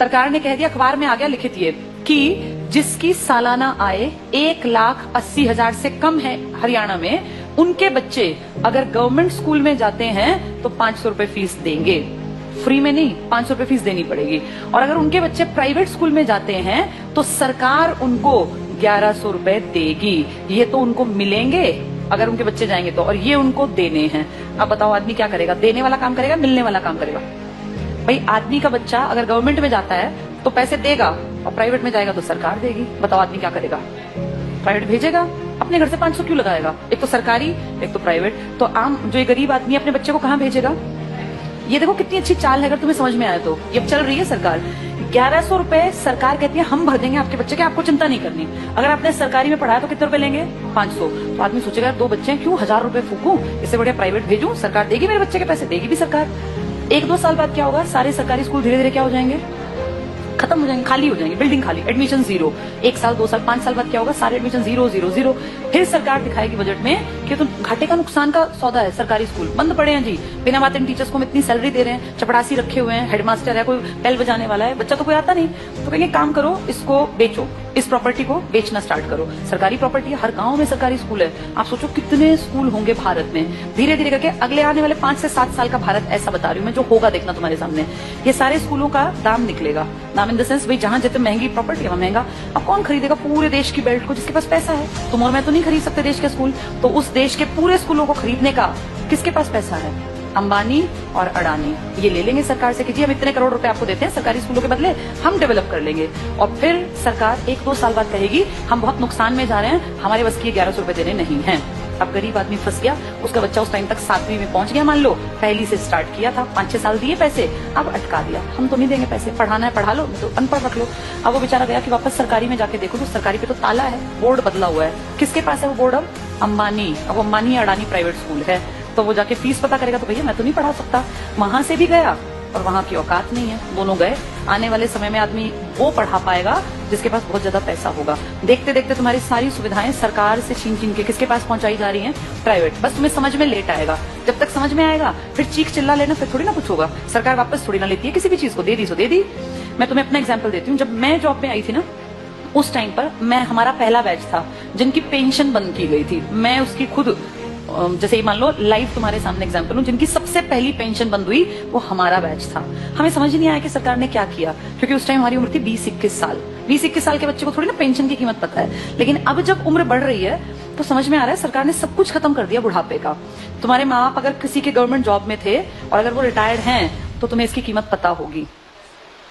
सरकार ने कह दिया, अखबार में आ गया लिखित ये कि जिसकी सालाना आय 1,80,000 से कम है हरियाणा में, उनके बच्चे अगर गवर्नमेंट स्कूल में जाते हैं तो 500 रुपए फीस देंगे। फ्री में नहीं, 500 रुपए फीस देनी पड़ेगी। और अगर उनके बच्चे प्राइवेट स्कूल में जाते हैं तो सरकार उनको 1100 रुपए देगी। ये तो उनको मिलेंगे अगर उनके बच्चे जाएंगे तो, और ये उनको देने हैं। अब बताओ आदमी क्या करेगा? देने वाला काम करेगा, मिलने वाला काम करेगा? भाई आदमी का बच्चा अगर गवर्नमेंट में जाता है तो पैसे देगा, और प्राइवेट में जाएगा तो सरकार देगी। बताओ आदमी क्या करेगा? प्राइवेट भेजेगा, अपने घर से 500 क्यों लगाएगा? एक तो सरकारी, एक तो प्राइवेट। तो आम जो ये गरीब आदमी अपने बच्चे को कहाँ भेजेगा? ये देखो कितनी अच्छी चाल है, अगर तुम्हें समझ में आया तो। ये अब चल रही है सरकार। 1100 रुपए सरकार कहती है हम भर देंगे आपके बच्चे के, आपको चिंता नहीं करनी। अगर आपने सरकारी में पढ़ाया तो कितने रुपए लेंगे? 500। तो आदमी सोचेगा यार 2 बच्चे हैं, क्यों 1000 रुपए फूकूं, इससे बढ़िया प्राइवेट भेजूं, सरकार देगी मेरे बच्चे के पैसे, देगी भी सरकार। 1-2 साल बाद क्या होगा? सारे सरकारी स्कूल धीरे धीरे क्या हो जाएंगे? खत्म हो जाएंगे, खाली हो जाएंगे, बिल्डिंग खाली, एडमिशन 0। 1 साल, 2 साल, 5 साल बाद क्या होगा? सारे एडमिशन 0, 0, 0। फिर सरकार दिखाएगी बजट में कि तो घाटे का नुकसान का सौदा है, सरकारी स्कूल बंद पड़े हैं जी, बिना बात इन टीचर्स को हम इतनी सैलरी दे रहे हैं, चपड़ासी रखे हुए हैं, हेडमास्टर है, कोई बेल बजाने वाला है, बच्चा तो कोई आता नहीं। तो कहेंगे काम करो, इसको बेचो, इस प्रॉपर्टी को बेचना स्टार्ट करो। सरकारी प्रॉपर्टी है, हर गांव में सरकारी स्कूल है। आप सोचो कितने स्कूल होंगे भारत में। धीरे धीरे करके अगले आने वाले 5 से 7 साल का भारत ऐसा बता रही हूं मैं, जो होगा देखना तुम्हारे सामने। ये सारे स्कूलों का दाम निकलेगा। दाम इन द सेंस, भाई जहां जितनी महंगी प्रॉपर्टी है महंगा। अब कौन खरीदेगा पूरे देश की बेल्ट को? जिसके पास पैसा है। तुम और मैं तो नहीं खरीद सकते देश के स्कूल, तो उस देश के पूरे स्कूलों को खरीदने का किसके पास पैसा है? अंबानी और अडानी ये ले लेंगे सरकार से कि जी हम इतने करोड़ रुपए आपको देते हैं, सरकारी स्कूलों के बदले हम डेवलप कर लेंगे। और फिर सरकार 1-2 साल बाद कहेगी हम बहुत नुकसान में जा रहे हैं, हमारे बस की 1100 रुपए देने नहीं है। अब गरीब आदमी फंस गया, उसका बच्चा उस टाइम तक 7वीं में पहुंच गया, मान लो पहली से स्टार्ट किया था, 5-6 साल दिए पैसे, अब अटका दिया, हम तो नहीं देंगे पैसे, पढ़ाना है पढ़ा लो, तो अनपढ़ रख लो। अब वो बेचारा गया कि वापस सरकारी में जाके देखो तो सरकारी पे तो ताला है, बोर्ड बदला हुआ है। किसके पास है वो बोर्ड? अब अंबानी। अब अंबानी अडानी प्राइवेट स्कूल है, तो वो जाके फीस पता करेगा तो भैया मैं तो नहीं पढ़ा सकता। वहां से भी गया और वहां की औकात नहीं है, दोनों गए। आने वाले समय में आदमी वो पढ़ा पाएगा जिसके पास बहुत ज्यादा पैसा होगा। देखते देखते तुम्हारी सारी सुविधाएं सरकार से छीन छीन के किसके पास पहुंचाई जा रही हैं? प्राइवेट। बस तुम्हें समझ में लेट आएगा, जब तक समझ में आएगा फिर चीख चिल्ला लेना, फिर थोड़ी ना कुछ होगा। सरकार वापस थोड़ी ना लेती है किसी भी चीज को, दे दी सो दे दी। मैं तुम्हें अपना एग्जाम्पल देती हूँ। जब मैं जॉब में आई थी ना, उस टाइम पर हमारा पहला बैच था जिनकी पेंशन बंद की गई थी। मैं उसकी खुद, जैसे मान लो लाइव तुम्हारे सामने एग्जांपल हूं, जिनकी सबसे पहली पेंशन बंद हुई वो हमारा बैच था। हमें समझ नहीं आया कि सरकार ने क्या किया, क्योंकि उस टाइम हमारी उम्र थी 20-21 साल। 20-21 साल के बच्चे को थोड़ी ना पेंशन की कीमत पता है। लेकिन अब जब उम्र बढ़ रही है तो समझ में आ रहा है सरकार ने सब कुछ खत्म कर दिया बुढ़ापे का। तुम्हारे माँ बाप अगर किसी के गवर्नमेंट जॉब में थे और अगर वो रिटायर्ड हैं तो तुम्हें इसकी कीमत पता होगी।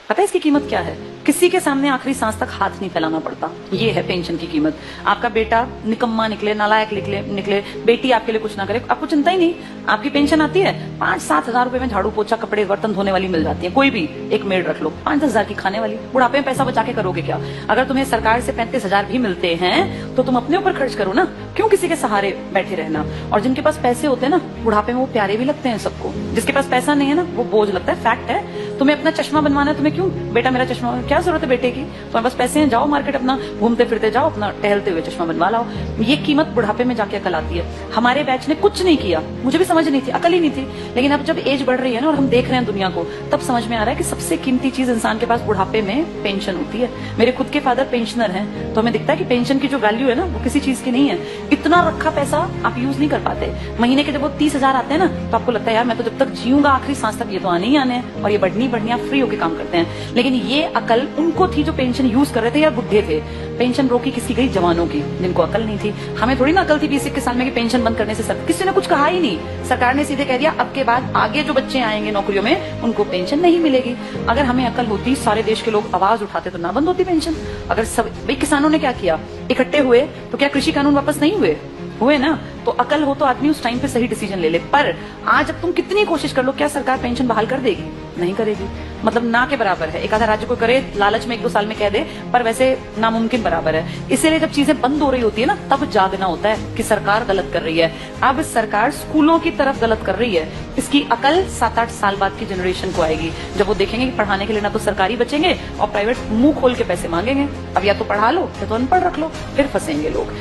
पता है इसकी कीमत क्या है? किसी के सामने आखिरी सांस तक हाथ नहीं फैलाना पड़ता। ये है पेंशन की कीमत। आपका बेटा निकम्मा निकले, नालायक निकले, बेटी आपके लिए कुछ ना करे, आपको चिंता ही नहीं। आपकी पेंशन आती है, 5-7 हजार रुपए में झाड़ू पोछा कपड़े बर्तन धोने वाली मिल जाती है। कोई भी एक मेड रख लो, 5-10 हजार की खाने वाली। बुढ़ापे में पैसा बचा के करोगे क्या? अगर तुम्हें सरकार से 35 हजार भी मिलते हैं तो तुम अपने ऊपर खर्च करो ना, क्यों किसी के सहारे बैठे रहना? और जिनके पास पैसे होते हैं ना, बुढ़ापे में वो प्यारे भी लगते हैं सबको। जिसके पास पैसा नहीं है ना, वो बोझ लगता है। फैक्ट है। तुम्हें अपना चश्मा बनवाना है, तुम्हें क्यों बेटा मेरा चश्मा, क्या जरूरत है बेटे की? तुम्हारे पास पैसे हैं, जाओ मार्केट, अपना घूमते फिरते जाओ, अपना टहलते हुए चश्मा बनवा लाओ। ये कीमत बुढ़ापे में जाके अकल आती है। हमारे बैच ने कुछ नहीं किया, मुझे भी समझ नहीं थी, अकल ही नहीं थी। लेकिन अब जब एज बढ़ रही है ना और हम देख रहे हैं दुनिया को, तब समझ में आ रहा है कि सबसे कीमती चीज इंसान के पास बुढ़ापे में पेंशन होती है। मेरे खुद के फादर पेंशनर हैं, तो हमें दिखता है कि पेंशन की जो वैल्यू है ना वो किसी चीज की नहीं है। इतना रखा पैसा आप यूज नहीं कर पाते। महीने के जब वो 30 हजार आते हैं ना, तो आपको लगता है यार मैं तो जब तक जीऊंगा आखिरी सांस तक ये तो आने ही आने हैं, और ये बढ़नी आप फ्री होकर काम करते हैं। लेकिन ये अकल उनको थी जो पेंशन यूज कर रहे थे या बुढ़े थे। पेंशन रोकी किसकी गई? जवानों की, जिनको अकल नहीं थी। हमें थोड़ी ना अकल थी 20-21 साल में कि पेंशन बंद करने से किसी ने कुछ कहा ही नहीं। सरकार ने सीधे कह दिया अब के बाद आगे जो बच्चे आएंगे नौकरियों में उनको पेंशन नहीं मिलेगी। अगर हमें अकल होती, सारे देश के लोग आवाज उठाते तो ना बंद होती पेंशन। अगर सब भाई किसानों ने क्या किया, इकट्ठे हुए तो क्या कृषि कानून वापस नहीं हुए ना? तो अकल हो तो आदमी उस टाइम पे सही डिसीजन ले ले। पर आज अब तुम कितनी कोशिश कर लो, क्या सरकार पेंशन बहाल कर देगी? नहीं करेगी। मतलब ना के बराबर है। एक आधा राज्य को करे, लालच में 1-2 साल में कह दे, पर वैसे नामुमकिन बराबर है। इसीलिए जब चीजें बंद हो रही होती है ना, तब जागना होता है कि सरकार गलत कर रही है। अब सरकार स्कूलों की तरफ गलत कर रही है। इसकी अकल 7-8 साल बाद की जनरेशन को आएगी, जब वो देखेंगे कि पढ़ाने के लिए ना तो सरकारी बचेंगे और प्राइवेट मुंह खोल के पैसे मांगेंगे। अब या तो पढ़ा लो या तो अनपढ़ रख लो, फिर फंसेंगे लोग।